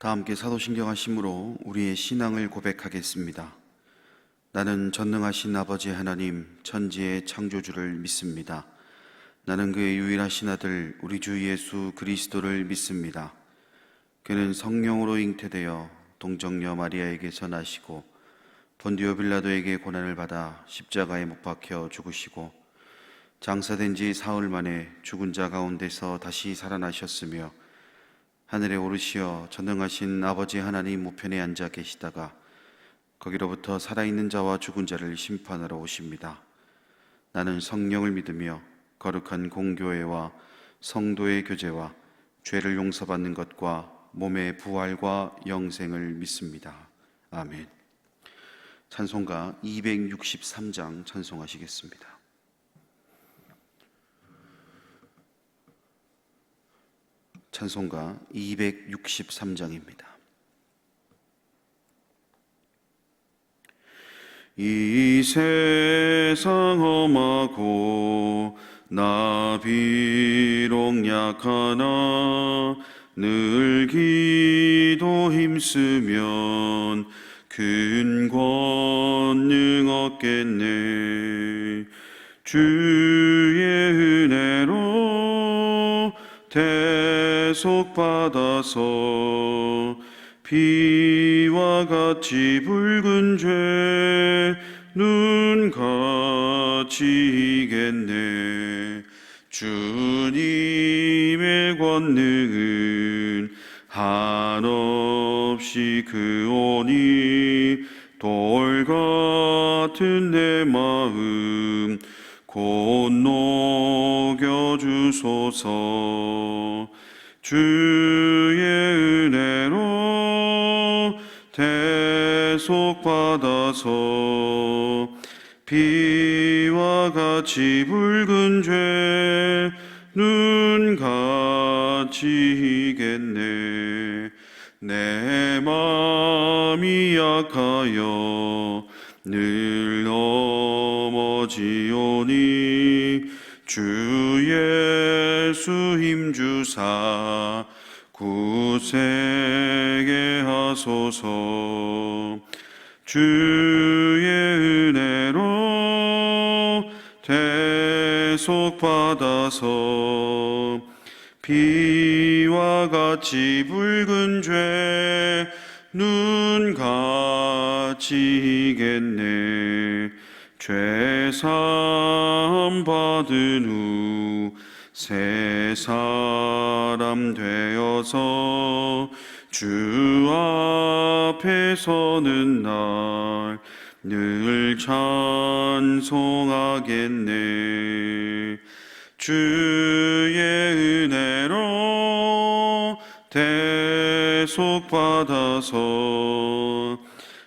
다 함께 사도신경 하심으로 우리의 신앙을 고백하겠습니다. 나는 전능하신 아버지 하나님 천지의 창조주를 믿습니다. 나는 그의 유일하신 아들 우리 주 예수 그리스도를 믿습니다. 그는 성령으로 잉태되어 동정녀 마리아에게서 나시고 본디오 빌라도에게 고난을 받아 십자가에 못 박혀 죽으시고 장사된 지 사흘 만에 죽은 자 가운데서 다시 살아나셨으며 하늘에 오르시어 전능하신 아버지 하나님 우편에 앉아 계시다가 거기로부터 살아있는 자와 죽은 자를 심판하러 오십니다. 나는 성령을 믿으며 거룩한 공교회와 성도의 교제와 죄를 용서받는 것과 몸의 부활과 영생을 믿습니다. 아멘. 찬송가 263장 찬송하시겠습니다. 찬송가 263장입니다. 이 세상 험하고 나 비록 약하나 늘 기도 힘쓰면 큰 권능 얻겠네. 주의 은혜로 대속받아서 피와 같이 붉은 죄 눈같이 이겠네. 주님의 권능은 한없이 크오니 돌 같은 내 마음 곧 녹여주소서. 주의 은혜로 대속받아서 피와 같이 붉은 죄 눈같이 이겠네. 내 맘이 약하여 늘 넘어지오니 주 예수 힘주사 굳세게 하소서. 주의 은혜로 대속받아서 피와 같이 붉은 죄 눈같이 이겠네. 죄사함 받은 후 새 사람 되어서 주 앞에 서는 날 늘 찬송하겠네. 주의 은혜로 대속받아서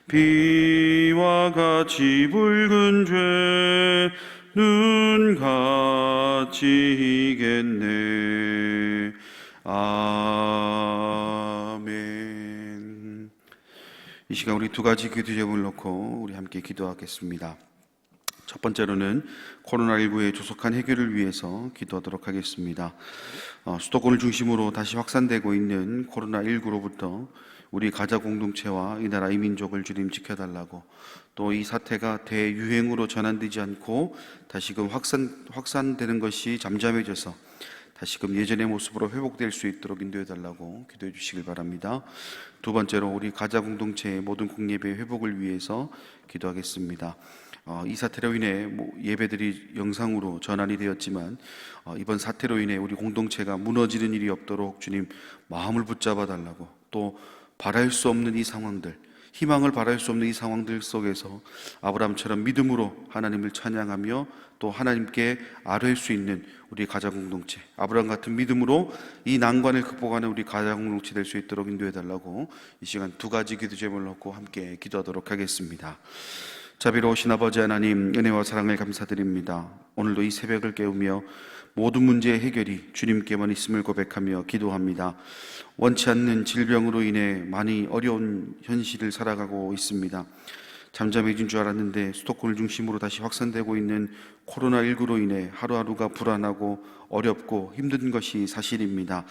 피와 같이 붉은 죄 눈같이 이겠네. 아멘. 이 시간 우리 두 가지 기도 제목을 놓고 우리 함께 기도하겠습니다. 첫 번째로는 코로나19의 조속한 해결을 위해서 기도하도록 하겠습니다. 수도권을 중심으로 다시 확산되고 있는 코로나19로부터 우리 가자 공동체와 이 나라 이민족을 주님 지켜달라고, 또 이 사태가 대유행으로 전환되지 않고 다시금 확산되는 것이 잠잠해져서 다시금 예전의 모습으로 회복될 수 있도록 인도해달라고 기도해 주시길 바랍니다. 두 번째로 우리 가자 공동체의 모든 공예배 회복을 위해서 기도하겠습니다. 이 사태로 인해 예배들이 영상으로 전환이 되었지만 이번 사태로 인해 우리 공동체가 무너지는 일이 없도록 주님 마음을 붙잡아 달라고, 또 바랄 수 없는 이 상황들, 희망을 바랄 수 없는 이 상황들 속에서 아브라함처럼 믿음으로 하나님을 찬양하며 또 하나님께 아뢰일 수 있는 우리 가자 공동체, 아브라함 같은 믿음으로 이 난관을 극복하는 우리 가자 공동체 될 수 있도록 인도해 달라고 이 시간 두 가지 기도 제목을 놓고 함께 기도하도록 하겠습니다. 자비로우신 아버지 하나님, 은혜와 사랑을 감사드립니다. 오늘도 이 새벽을 깨우며 모든 문제의 해결이 주님께만 있음을 고백하며 기도합니다. 원치 않는 질병으로 인해 많이 어려운 현실을 살아가고 있습니다. 잠잠해진 줄 알았는데 수도권을 중심으로 다시 확산되고 있는 코로나19로 인해 하루하루가 불안하고 어렵고 힘든 것이 사실입니다.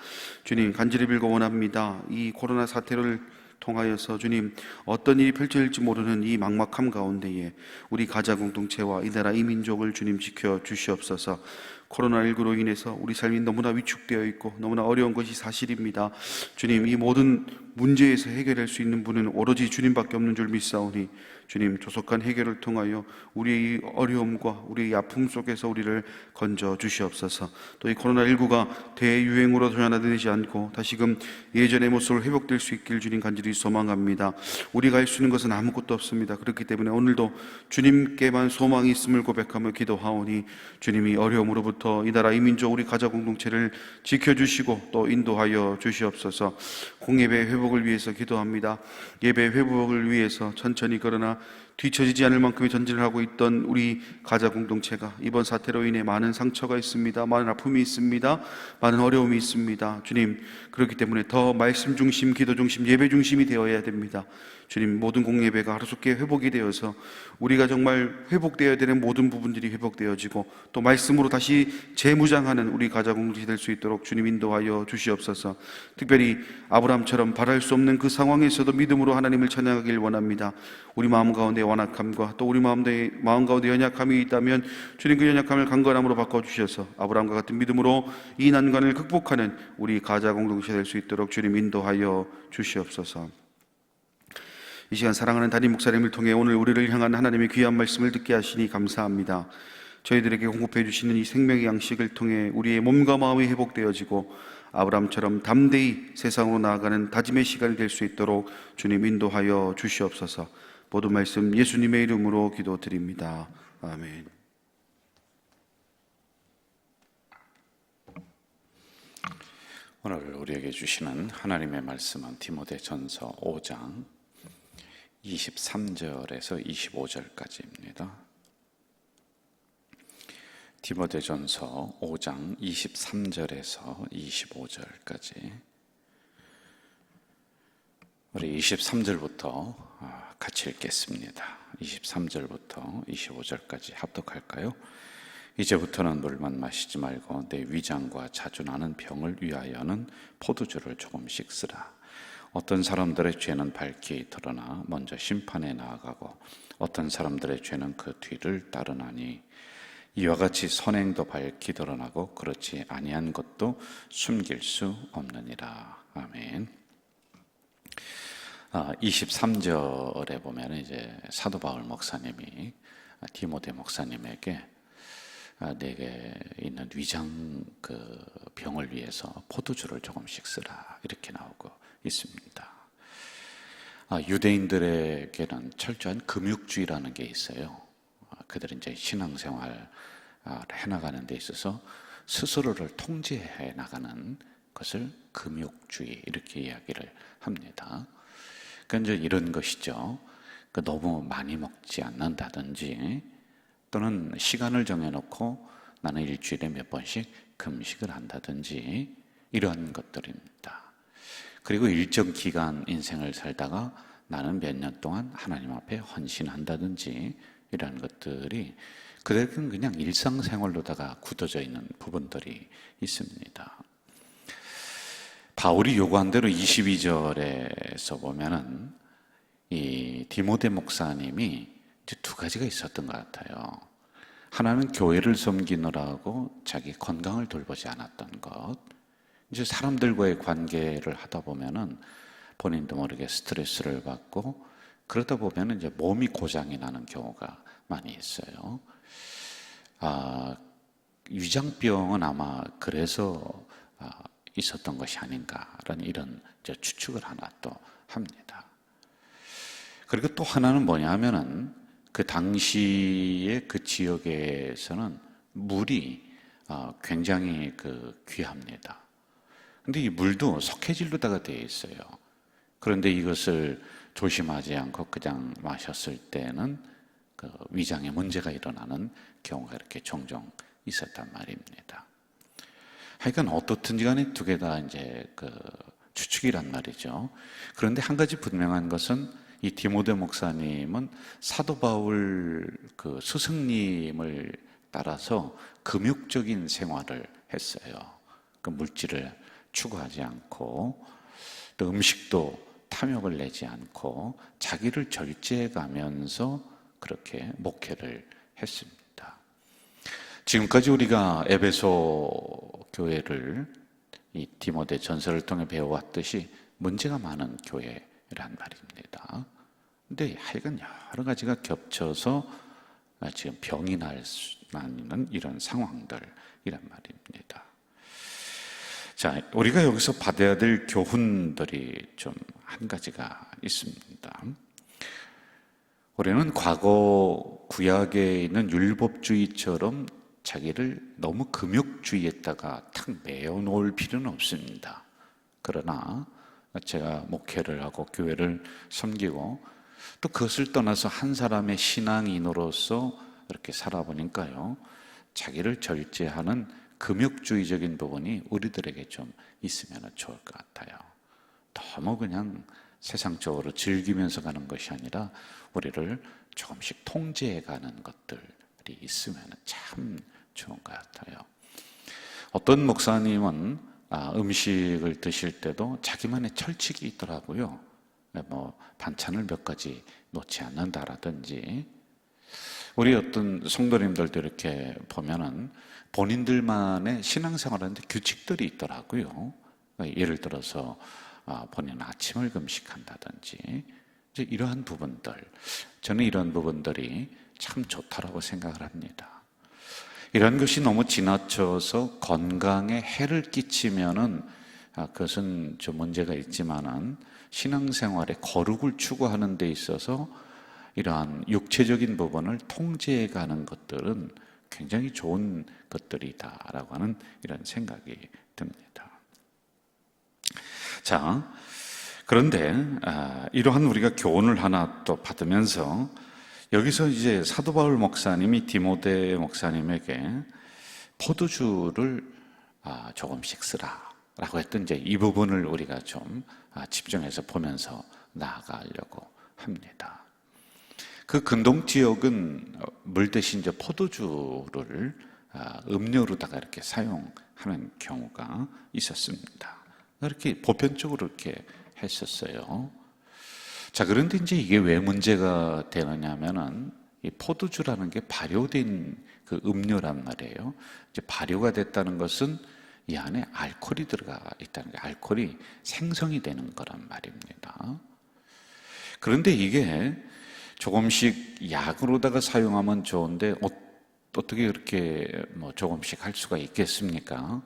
주님, 간절히 빌고 원합니다. 이 코로나 사태를 통하여서 주님, 어떤 일이 펼쳐질지 모르는 이 막막함 가운데에 우리 가자 공동체와 이 나라 이 민족을 주님 지켜 주시옵소서. 코로나19로 인해서 우리 삶이 너무나 위축되어 있고 너무나 어려운 것이 사실입니다. 주님, 이 모든 문제에서 해결할 수 있는 분은 오로지 주님밖에 없는 줄 믿사오니 주님, 조속한 해결을 통하여 우리의 어려움과 우리의 아픔 속에서 우리를 건져 주시옵소서. 또 이 코로나19가 대유행으로 전환되지 않고 다시금 예전의 모습으로 회복될 수 있길 주님 간절히 소망합니다. 우리가 할 수 있는 것은 아무것도 없습니다. 그렇기 때문에 오늘도 주님께만 소망이 있음을 고백하며 기도하오니 주님이 어려움으로부터 이 나라 이 민족 우리 가자 공동체를 지켜주시고 또 인도하여 주시옵소서. 공예배 회복을 위해서 기도합니다. 예배 회복을 위해서 천천히 그러나 뒤처지지 않을 만큼의 전진을 하고 있던 우리 가자 공동체가 이번 사태로 인해 많은 상처가 있습니다. 많은 아픔이 있습니다. 많은 어려움이 있습니다. 주님, 그렇기 때문에 더 말씀 중심, 기도 중심, 예배 중심이 되어야 됩니다. 주님, 모든 공예배가 하루속히 회복이 되어서 우리가 정말 회복되어야 되는 모든 부분들이 회복되어지고 또 말씀으로 다시 재무장하는 우리 가자 공동체 될 수 있도록 주님 인도하여 주시옵소서. 특별히 아브라함처럼 바랄 수 없는 그 상황에서도 믿음으로 하나님을 찬양하길 원합니다. 우리 마음 가운데 완악함과 또 우리 마음 가운데 연약함이 있다면 주님 그 연약함을 강건함으로 바꿔주셔서 아브라함과 같은 믿음으로 이 난관을 극복하는 우리 가자 공동체 될 수 있도록 주님 인도하여 주시옵소서. 이 시간 사랑하는 담임 목사님을 통해 오늘 우리를 향한 하나님의 귀한 말씀을 듣게 하시니 감사합니다. 저희들에게 공급해 주시는 이 생명의 양식을 통해 우리의 몸과 마음이 회복되어지고 아브라함처럼 담대히 세상으로 나아가는 다짐의 시간이 될 수 있도록 주님 인도하여 주시옵소서. 모든 말씀 예수님의 이름으로 기도드립니다. 아멘. 오늘 우리에게 주시는 하나님의 말씀은 디모데전서 5장 23절에서 25절까지입니다. 디모데전서 5장 23절에서 25절까지 우리 23절부터 같이 읽겠습니다. 23절부터 25절까지 합독할까요? 이제부터는 물만 마시지 말고 내 위장과 자주 나는 병을 위하여는 포도주를 조금씩 쓰라. 어떤 사람들의 죄는 밝히 드러나 먼저 심판에 나아가고 어떤 사람들의 죄는 그 뒤를 따르나니 이와 같이 선행도 밝히 드러나고 그렇지 아니한 것도 숨길 수 없느니라. 아멘. 23절에 보면 이제 사도 바울 목사님이 디모데 목사님에게 내게 있는 위장 그 병을 위해서 포도주를 조금씩 쓰라 이렇게 나오고 있습니다. 유대인들에게는 철저한 금육주의라는 게 있어요. 그들은 이제 신앙생활 해나가는 데 있어서 스스로를 통제해 나가는 것을 금육주의 이렇게 이야기를 합니다. 그러니까 이제 이런 것이죠. 너무 많이 먹지 않는다든지 또는 시간을 정해놓고 나는 일주일에 몇 번씩 금식을 한다든지 이러한 것들입니다. 그리고 일정 기간 인생을 살다가 나는 몇 년 동안 하나님 앞에 헌신한다든지 이러한 것들이 그들은 그냥 일상생활로다가 굳어져 있는 부분들이 있습니다. 바울이 요구한 대로 22절에서 보면은 이 디모데 목사님이 이제 두 가지가 있었던 것 같아요. 하나는 교회를 섬기느라고 자기 건강을 돌보지 않았던 것. 이제 사람들과의 관계를 하다 보면은 본인도 모르게 스트레스를 받고 그러다 보면은 이제 몸이 고장이 나는 경우가 많이 있어요. 위장병은 아마 그래서 있었던 것이 아닌가라는 이런 추측을 하나 또 합니다. 그리고 또 하나는 뭐냐 하면은 그 당시에 그 지역에서는 물이 굉장히 귀합니다. 근데 이 물도 석회질로다가 되어 있어요. 그런데 이것을 조심하지 않고 그냥 마셨을 때는 그 위장에 문제가 일어나는 경우가 이렇게 종종 있었단 말입니다. 하여간 어떻든지 간에 두 개 다 이제 추측이란 말이죠. 그런데 한 가지 분명한 것은 이 디모데 목사님은 사도 바울 그 스승님을 따라서 금욕적인 생활을 했어요. 그 물질을 추구하지 않고 또 음식도 탐욕을 내지 않고 자기를 절제해 가면서 그렇게 목회를 했습니다. 지금까지 우리가 에베소 교회를 이 디모데 전서를 통해 배워왔듯이 문제가 많은 교회란 말입니다. 근데 하여간 여러 가지가 겹쳐서 지금 병이 나는 이런 상황들이란 말입니다. 자, 우리가 여기서 받아야 될 교훈들이 좀 한 가지가 있습니다. 우리는 과거 구약에 있는 율법주의처럼 자기를 너무 금욕주의에다가 탁 매어놓을 필요는 없습니다. 그러나 제가 목회를 하고 교회를 섬기고 또 그것을 떠나서 한 사람의 신앙인으로서 이렇게 살아보니까요, 자기를 절제하는 금욕주의적인 부분이 우리들에게 좀 있으면 좋을 것 같아요. 너무 그냥 세상적으로 즐기면서 가는 것이 아니라 우리를 조금씩 통제해가는 것들이 있으면 참 좋은 것 같아요. 어떤 목사님은 음식을 드실 때도 자기만의 철칙이 있더라고요. 뭐 반찬을 몇 가지 놓지 않는다라든지, 우리 어떤 성도님들도 이렇게 보면은 본인들만의 신앙생활하는데 규칙들이 있더라고요. 예를 들어서 본인은 아침을 금식한다든지, 이제 이러한 부분들, 저는 이런 부분들이 참 좋다라고 생각을 합니다. 이런 것이 너무 지나쳐서 건강에 해를 끼치면은 그것은 좀 문제가 있지만은 신앙생활의 거룩을 추구하는 데 있어서 이러한 육체적인 부분을 통제해가는 것들은 굉장히 좋은 것들이다라고 하는 이런 생각이 듭니다. 자, 그런데 이러한 우리가 교훈을 하나 또 받으면서 여기서 이제 사도 바울 목사님이 디모데 목사님에게 포도주를 조금씩 쓰라라고 했던 이제 이 부분을 우리가 좀 집중해서 보면서 나아가려고 합니다. 그 근동 지역은 물 대신 이제 포도주를 음료로다가 이렇게 사용하는 경우가 있었습니다. 이렇게 보편적으로 이렇게 했었어요. 자, 그런데 이제 이게 왜 문제가 되느냐 하면은 이 포도주라는 게 발효된 그 음료란 말이에요. 이제 발효가 됐다는 것은 이 안에 알코올이 들어가 있다는 게, 알코올이 생성이 되는 거란 말입니다. 그런데 이게 조금씩 약으로다가 사용하면 좋은데 어떻게 그렇게 뭐 조금씩 할 수가 있겠습니까?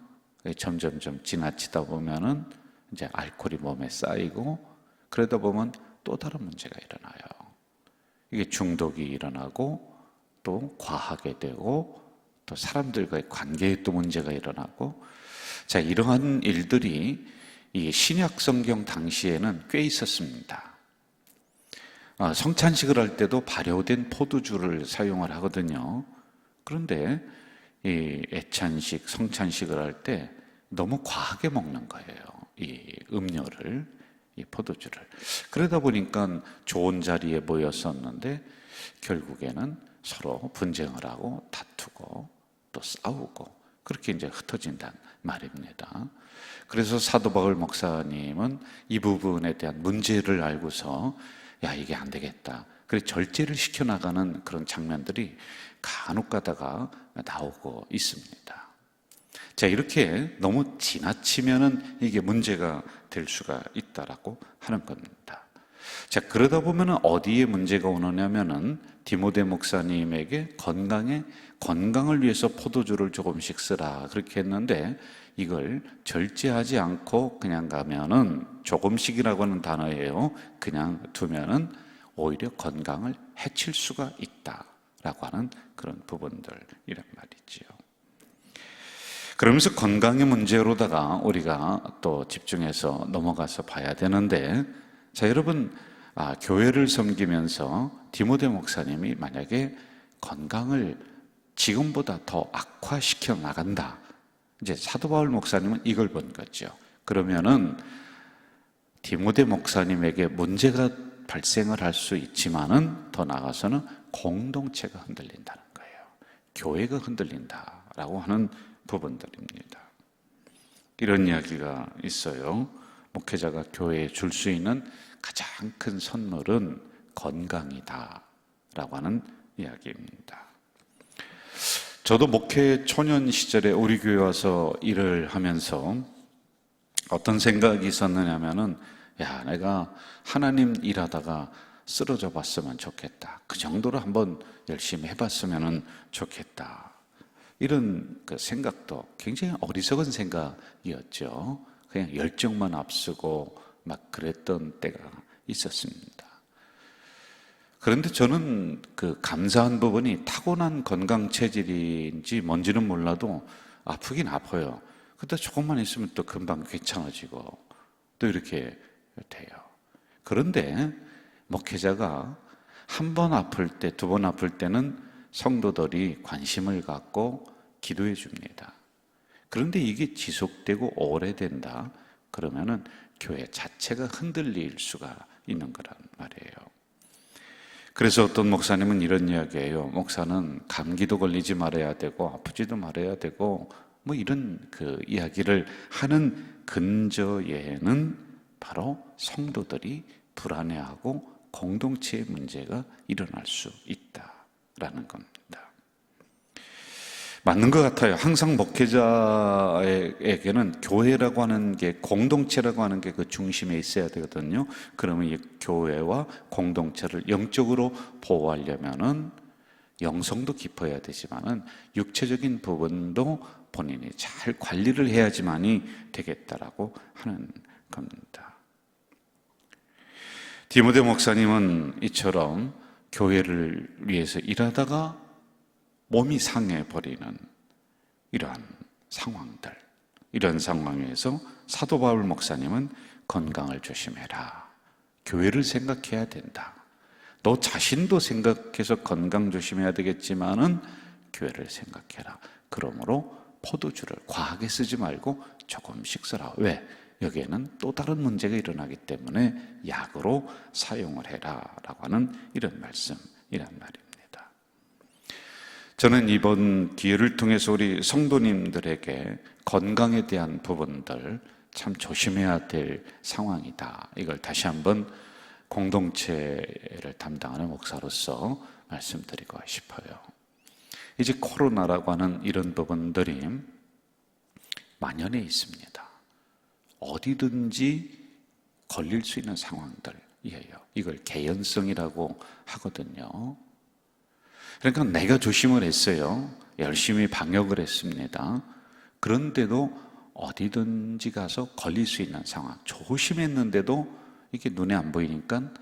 점점점 지나치다 보면은 이제 알코올이 몸에 쌓이고, 그러다 보면 또 다른 문제가 일어나요. 이게 중독이 일어나고 또 과하게 되고 또 사람들과의 관계에 또 문제가 일어나고, 자, 이러한 일들이 이 신약 성경 당시에는 꽤 있었습니다. 성찬식을 할 때도 발효된 포도주를 사용을 하거든요. 그런데 이 애찬식, 성찬식을 할 때 너무 과하게 먹는 거예요. 이 음료를, 이 포도주를. 그러다 보니까 좋은 자리에 모였었는데 결국에는 서로 분쟁을 하고 다투고 또 싸우고 그렇게 이제 흩어진단 말입니다. 그래서 사도 바울 목사님은 이 부분에 대한 문제를 알고서 야, 이게 안 되겠다. 그래서 절제를 시켜나가는 그런 장면들이 간혹 가다가 나오고 있습니다. 자, 이렇게 너무 지나치면은 이게 문제가 될 수가 있다라고 하는 겁니다. 자, 그러다 보면은 어디에 문제가 오느냐면은 디모데 목사님에게 건강을 위해서 포도주를 조금씩 쓰라 그렇게 했는데, 이걸 절제하지 않고 그냥 가면은, 조금씩이라고 하는 단어예요. 그냥 두면은 오히려 건강을 해칠 수가 있다라고 하는 그런 부분들이란 말이지요. 그러면서 건강의 문제로다가 우리가 또 집중해서 넘어가서 봐야 되는데, 자, 여러분, 교회를 섬기면서 디모데 목사님이 만약에 건강을 지금보다 더 악화시켜 나간다, 이제 사도 바울 목사님은 이걸 본 거죠. 그러면은 디모데 목사님에게 문제가 발생을 할 수 있지만은 더 나아가서는 공동체가 흔들린다는 거예요. 교회가 흔들린다라고 하는 부분들입니다. 이런 이야기가 있어요. 목회자가 교회에 줄 수 있는 가장 큰 선물은 건강이다라고 하는 이야기입니다. 저도 목회 초년 시절에 우리 교회 와서 일을 하면서 어떤 생각이 있었느냐면은, 야, 내가 하나님 일하다가 쓰러져 봤으면 좋겠다. 그 정도로 한번 열심히 해봤으면 좋겠다. 이런 그 생각도 굉장히 어리석은 생각이었죠. 그냥 열정만 앞서고 막 그랬던 때가 있었습니다. 그런데 저는 그 감사한 부분이 타고난 건강 체질인지 뭔지는 몰라도 아프긴 아파요. 근데 조금만 있으면 또 금방 괜찮아지고 또 이렇게 돼요. 그런데 목회자가 한 번 아플 때, 두 번 아플 때는 성도들이 관심을 갖고 기도해 줍니다. 그런데 이게 지속되고 오래된다 그러면은 교회 자체가 흔들릴 수가 있는 거란 말이에요. 그래서 어떤 목사님은 이런 이야기예요. 목사는 감기도 걸리지 말아야 되고 아프지도 말아야 되고 뭐 이런 그 이야기를 하는 근저에는 바로 성도들이 불안해하고 공동체의 문제가 일어날 수 있다라는 겁니다. 맞는 것 같아요. 항상 목회자에게는 교회라고 하는 게, 공동체라고 하는 게 그 중심에 있어야 되거든요. 그러면 이 교회와 공동체를 영적으로 보호하려면은 영성도 깊어야 되지만은 육체적인 부분도 본인이 잘 관리를 해야지만이 되겠다라고 하는 겁니다. 디모데 목사님은 이처럼 교회를 위해서 일하다가 몸이 상해버리는 이러한 상황들, 이런 상황에서 사도 바울 목사님은 건강을 조심해라. 교회를 생각해야 된다. 너 자신도 생각해서 건강 조심해야 되겠지만은 교회를 생각해라. 그러므로 포도주를 과하게 쓰지 말고 조금씩 써라. 왜? 여기에는 또 다른 문제가 일어나기 때문에 약으로 사용을 해라 라고 하는 이런 말씀이란 말입니다. 저는 이번 기회를 통해서 우리 성도님들에게 건강에 대한 부분들 참 조심해야 될 상황이다. 이걸 다시 한번 공동체를 담당하는 목사로서 말씀드리고 싶어요. 이제 코로나라고 하는 이런 부분들이 만연해 있습니다. 어디든지 걸릴 수 있는 상황들이에요. 이걸 개연성이라고 하거든요. 그러니까 내가 조심을 했어요. 열심히 방역을 했습니다. 그런데도 어디든지 가서 걸릴 수 있는 상황, 조심했는데도 이게 눈에 안 보이니까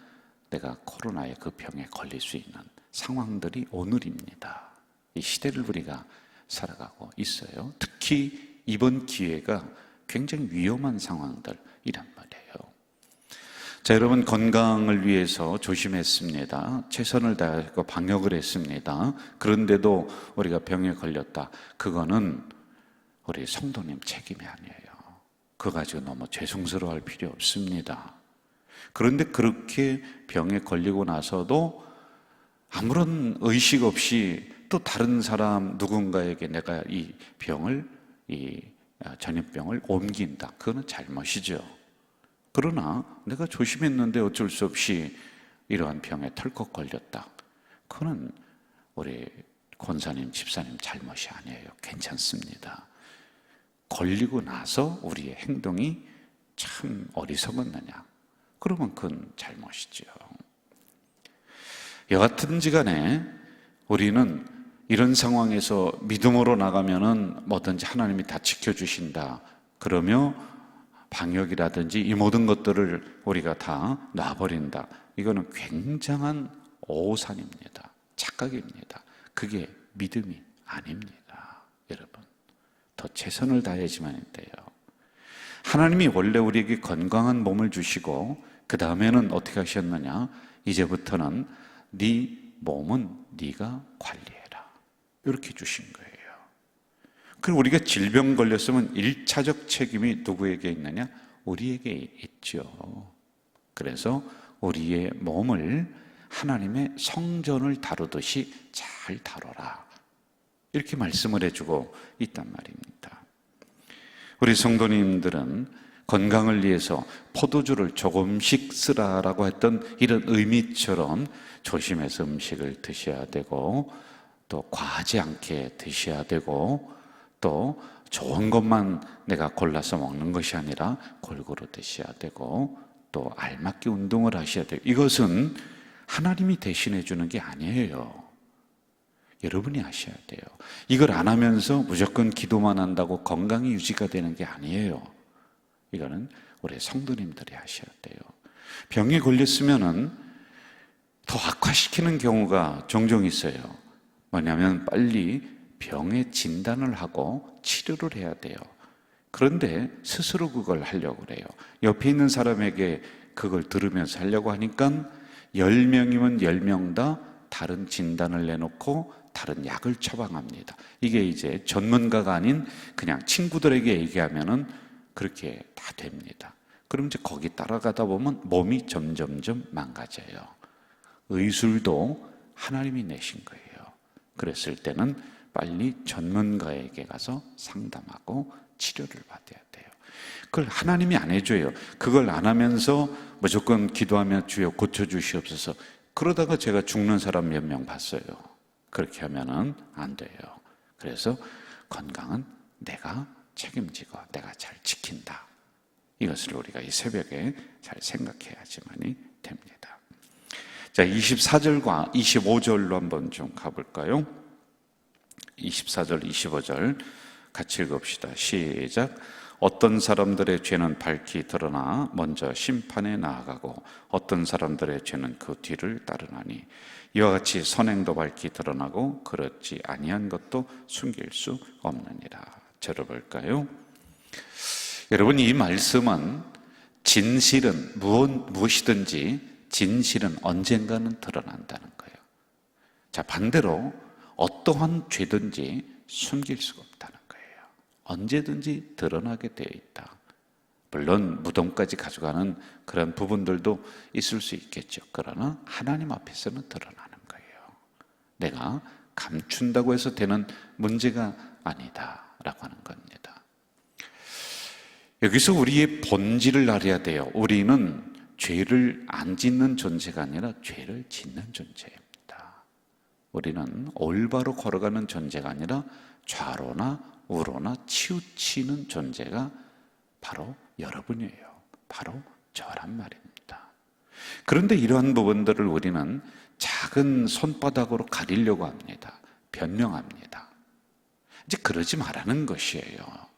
내가 코로나의 그 병에 걸릴 수 있는 상황들이 오늘입니다. 이 시대를 우리가 살아가고 있어요. 특히 이번 기회가 굉장히 위험한 상황들이란 말이에요. 자, 여러분, 건강을 위해서 조심했습니다. 최선을 다하고 방역을 했습니다. 그런데도 우리가 병에 걸렸다. 그거는 우리 성도님 책임이 아니에요. 그거 가지고 너무 죄송스러워할 필요 없습니다. 그런데 그렇게 병에 걸리고 나서도 아무런 의식 없이 또 다른 사람 누군가에게 내가 이 병을, 이 전염병을 옮긴다. 그거는 잘못이죠. 그러나 내가 조심했는데 어쩔 수 없이 이러한 병에 털컥 걸렸다. 그거는 우리 권사님, 집사님 잘못이 아니에요. 괜찮습니다. 걸리고 나서 우리의 행동이 참 어리석었느냐? 그러면 그건 잘못이죠. 여하튼지 간에 우리는 이런 상황에서 믿음으로 나가면은 뭐든지 하나님이 다 지켜주신다. 그러며 방역이라든지 이 모든 것들을 우리가 다 놔버린다. 이거는 굉장한 오산입니다. 착각입니다. 그게 믿음이 아닙니다. 여러분, 더 최선을 다해야지만 돼요. 하나님이 원래 우리에게 건강한 몸을 주시고 그 다음에는 어떻게 하셨느냐? 이제부터는 네 몸은 네가 관리해라. 이렇게 주신 거예요. 그럼 우리가 질병 걸렸으면 1차적 책임이 누구에게 있느냐? 우리에게 있죠. 그래서 우리의 몸을 하나님의 성전을 다루듯이 잘 다뤄라. 이렇게 말씀을 해주고 있단 말입니다. 우리 성도님들은 건강을 위해서 포도주를 조금씩 쓰라라고 했던 이런 의미처럼 조심해서 음식을 드셔야 되고, 또 과하지 않게 드셔야 되고, 또 좋은 것만 내가 골라서 먹는 것이 아니라 골고루 드셔야 되고, 또 알맞게 운동을 하셔야 돼요. 이것은 하나님이 대신해 주는 게 아니에요. 여러분이 하셔야 돼요. 이걸 안 하면서 무조건 기도만 한다고 건강이 유지가 되는 게 아니에요. 이거는 우리 성도님들이 하셔야 돼요. 병에 걸렸으면은 더 악화시키는 경우가 종종 있어요. 뭐냐면 빨리 병의 진단을 하고 치료를 해야 돼요. 그런데 스스로 그걸 하려고 그래요. 옆에 있는 사람에게 그걸 들으면서 하려고 하니까 10명이면 10명 다 다른 진단을 내놓고 다른 약을 처방합니다. 이게 이제 전문가가 아닌 그냥 친구들에게 얘기하면은 그렇게 다 됩니다. 그럼 이제 거기 따라가다 보면 몸이 점점점 망가져요. 의술도 하나님이 내신 거예요. 그랬을 때는 빨리 전문가에게 가서 상담하고 치료를 받아야 돼요. 그걸 하나님이 안 해줘요. 그걸 안 하면서 무조건 기도하며 주여 고쳐주시옵소서. 그러다가 제가 죽는 사람 몇 명 봤어요. 그렇게 하면은 안 돼요. 그래서 건강은 내가 책임지고 내가 잘 지킨다. 이것을 우리가 이 새벽에 잘 생각해야지만이 됩니다. 자, 24절과 25절로 한번 좀 가볼까요? 24절, 25절 같이 읽읍시다. 시작. 어떤 사람들의 죄는 밝히 드러나 먼저 심판에 나아가고 어떤 사람들의 죄는 그 뒤를 따르나니 이와 같이 선행도 밝히 드러나고 그렇지 아니한 것도 숨길 수 없느니라. 들어볼까요? 여러분, 이 말씀은 진실은 무엇이든지 진실은 언젠가는 드러난다는 거예요. 자, 반대로 어떠한 죄든지 숨길 수가 없다는 거예요. 언제든지 드러나게 되어 있다. 물론 무덤까지 가져가는 그런 부분들도 있을 수 있겠죠. 그러나 하나님 앞에서는 드러나는 거예요. 내가 감춘다고 해서 되는 문제가 아니다라고 하는 겁니다. 여기서 우리의 본질을 알아야 돼요. 우리는 죄를 안 짓는 존재가 아니라 죄를 짓는 존재입니다. 우리는 올바로 걸어가는 존재가 아니라 좌로나 우로나 치우치는 존재가 바로 여러분이에요. 바로 저란 말입니다. 그런데 이러한 부분들을 우리는 작은 손바닥으로 가리려고 합니다. 변명합니다. 이제 그러지 말라는 것이에요.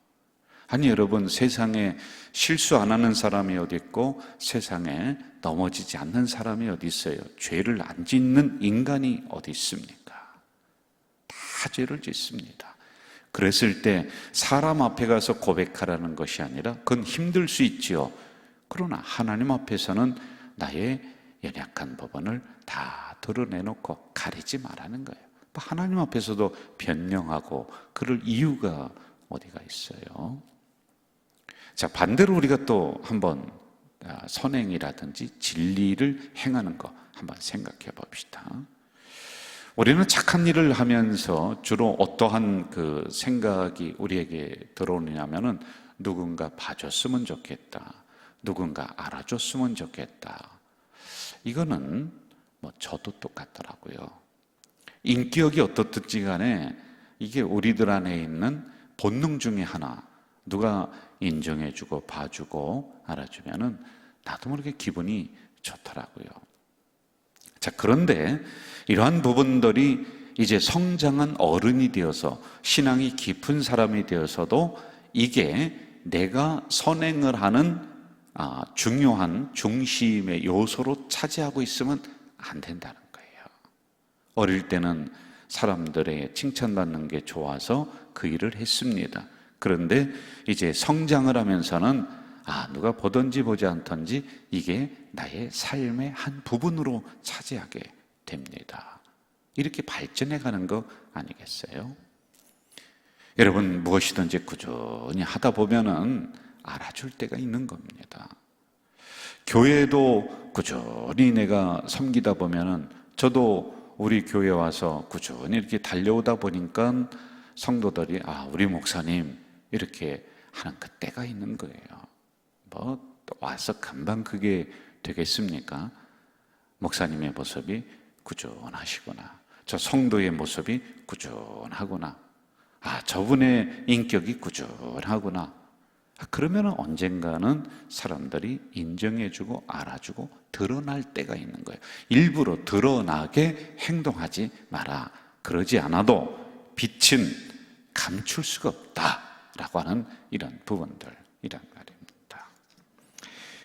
아니, 여러분, 세상에 실수 안 하는 사람이 어디 있고 세상에 넘어지지 않는 사람이 어디 있어요? 죄를 안 짓는 인간이 어디 있습니까? 다 죄를 짓습니다. 그랬을 때 사람 앞에 가서 고백하라는 것이 아니라 그건 힘들 수 있지요. 그러나 하나님 앞에서는 나의 연약한 부분을 다 드러내놓고 가리지 말라는 거예요. 하나님 앞에서도 변명하고 그럴 이유가 어디가 있어요? 자, 반대로 우리가 또 한번 선행이라든지 진리를 행하는 거 한번 생각해 봅시다. 우리는 착한 일을 하면서 주로 어떠한 그 생각이 우리에게 들어오느냐면은 누군가 봐줬으면 좋겠다. 누군가 알아줬으면 좋겠다. 이거는 뭐 저도 똑같더라고요. 인격이 어떻든지 간에 이게 우리들 안에 있는 본능 중에 하나. 누가 인정해주고 봐주고 알아주면은 나도 모르게 기분이 좋더라고요. 자, 그런데 이러한 부분들이 이제 성장한 어른이 되어서 신앙이 깊은 사람이 되어서도 이게 내가 선행을 하는 중요한 중심의 요소로 차지하고 있으면 안 된다는 거예요. 어릴 때는 사람들의 칭찬받는 게 좋아서 그 일을 했습니다. 그런데 이제 성장을 하면서는 누가 보든지 보지 않든지 이게 나의 삶의 한 부분으로 차지하게 됩니다. 이렇게 발전해 가는 거 아니겠어요? 여러분, 무엇이든지 꾸준히 하다 보면은 알아줄 때가 있는 겁니다. 교회도 꾸준히 내가 섬기다 보면은, 저도 우리 교회 와서 꾸준히 이렇게 달려오다 보니까 성도들이 우리 목사님 이렇게 하는 그 때가 있는 거예요. 뭐 와서 금방 그게 되겠습니까? 목사님의 모습이 꾸준하시구나, 저 성도의 모습이 꾸준하구나, 저분의 인격이 꾸준하구나. 그러면 언젠가는 사람들이 인정해주고 알아주고 드러날 때가 있는 거예요. 일부러 드러나게 행동하지 마라. 그러지 않아도 빛은 감출 수가 없다라고 하는 이런 부분들이란 말입니다.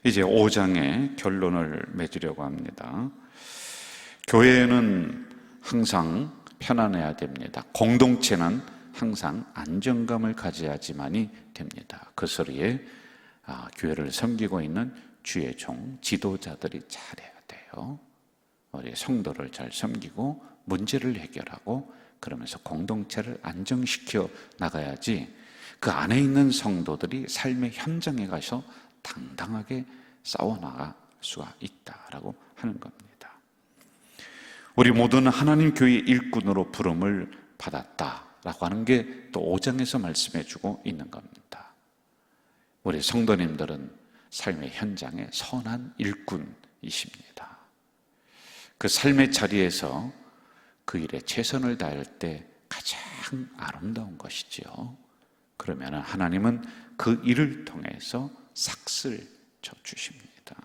이제 5장의 결론을 맺으려고 합니다. 교회는 항상 편안해야 됩니다. 공동체는 항상 안정감을 가져야지만이 됩니다. 그 소리에 교회를 섬기고 있는 주의 종, 지도자들이 잘해야 돼요. 우리 성도를 잘 섬기고 문제를 해결하고 그러면서 공동체를 안정시켜 나가야지 그 안에 있는 성도들이 삶의 현장에 가서 당당하게 싸워나갈 수가 있다라고 하는 겁니다. 우리 모두는 하나님 교회의 일꾼으로 부름을 받았다라고 하는 게 또 5장에서 말씀해주고 있는 겁니다. 우리 성도님들은 삶의 현장에 선한 일꾼이십니다. 그 삶의 자리에서 그 일에 최선을 다할 때 가장 아름다운 것이지요. 그러면 하나님은 그 일을 통해서 삭슬 쳐주십니다.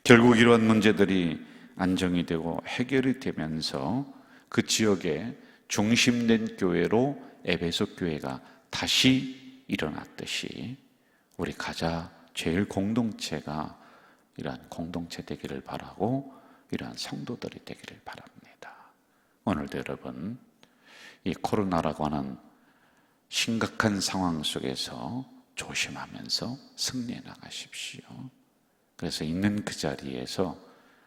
결국 이러한 문제들이 안정이 되고 해결이 되면서 그 지역에 중심된 교회로 에베소 교회가 다시 일어났듯이 우리 가자 제일 공동체가 이러한 공동체 되기를 바라고 이러한 성도들이 되기를 바랍니다. 오늘도 여러분, 이 코로나라고 하는 심각한 상황 속에서 조심하면서 승리해 나가십시오. 그래서 있는 그 자리에서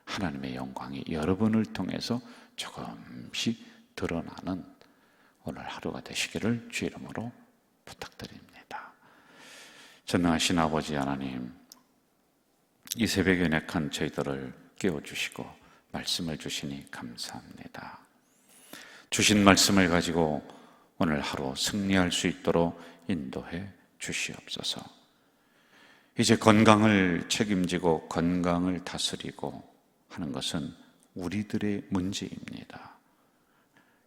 하나님의 영광이 여러분을 통해서 조금씩 드러나는 오늘 하루가 되시기를 주 이름으로 부탁드립니다. 전능하신 아버지 하나님, 이 새벽에 연약한 저희들을 깨워주시고 말씀을 주시니 감사합니다. 주신 말씀을 가지고 오늘 하루 승리할 수 있도록 인도해 주시옵소서. 이제 건강을 책임지고 건강을 다스리고 하는 것은 우리들의 문제입니다.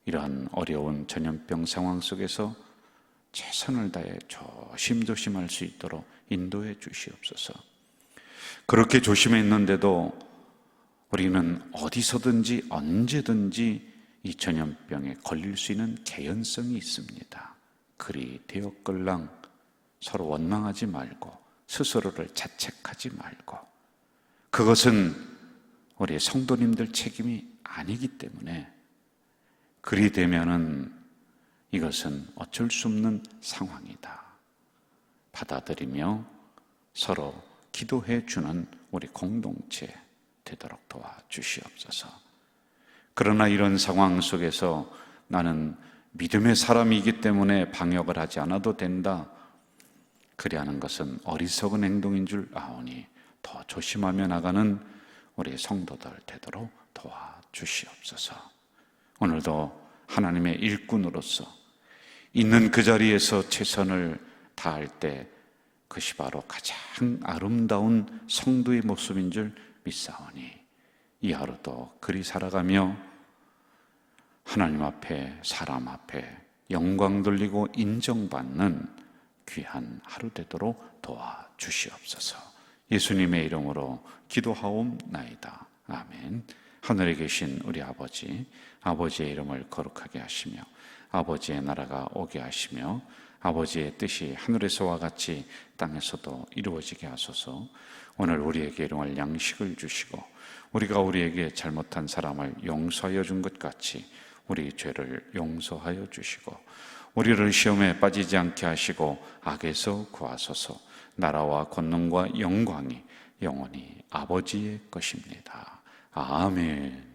이러한 어려운 전염병 상황 속에서 최선을 다해 조심조심할 수 있도록 인도해 주시옵소서. 그렇게 조심했는데도 우리는 어디서든지 언제든지 이 전염병에 걸릴 수 있는 개연성이 있습니다. 그리 되었걸랑 서로 원망하지 말고 스스로를 자책하지 말고, 그것은 우리 성도님들 책임이 아니기 때문에 그리 되면은 이것은 어쩔 수 없는 상황이다 받아들이며 서로 기도해 주는 우리 공동체 되도록 도와주시옵소서. 그러나 이런 상황 속에서 나는 믿음의 사람이기 때문에 방역을 하지 않아도 된다, 그리하는 것은 어리석은 행동인 줄 아오니 더 조심하며 나가는 우리 성도들 되도록 도와주시옵소서. 오늘도 하나님의 일꾼으로서 있는 그 자리에서 최선을 다할 때 그것이 바로 가장 아름다운 성도의 모습인 줄 믿사오니 이 하루도 그리 살아가며 하나님 앞에 사람 앞에 영광 돌리고 인정받는 귀한 하루 되도록 도와주시옵소서. 예수님의 이름으로 기도하옵나이다. 아멘. 하늘에 계신 우리 아버지, 아버지의 이름을 거룩하게 하시며 아버지의 나라가 오게 하시며 아버지의 뜻이 하늘에서와 같이 땅에서도 이루어지게 하소서. 오늘 우리에게 일용할 양식을 주시고 우리가 우리에게 잘못한 사람을 용서하여 준 것 같이 우리 죄를 용서하여 주시고 우리를 시험에 빠지지 않게 하시고 악에서 구하소서. 나라와 권능과 영광이 영원히 아버지의 것입니다. 아멘.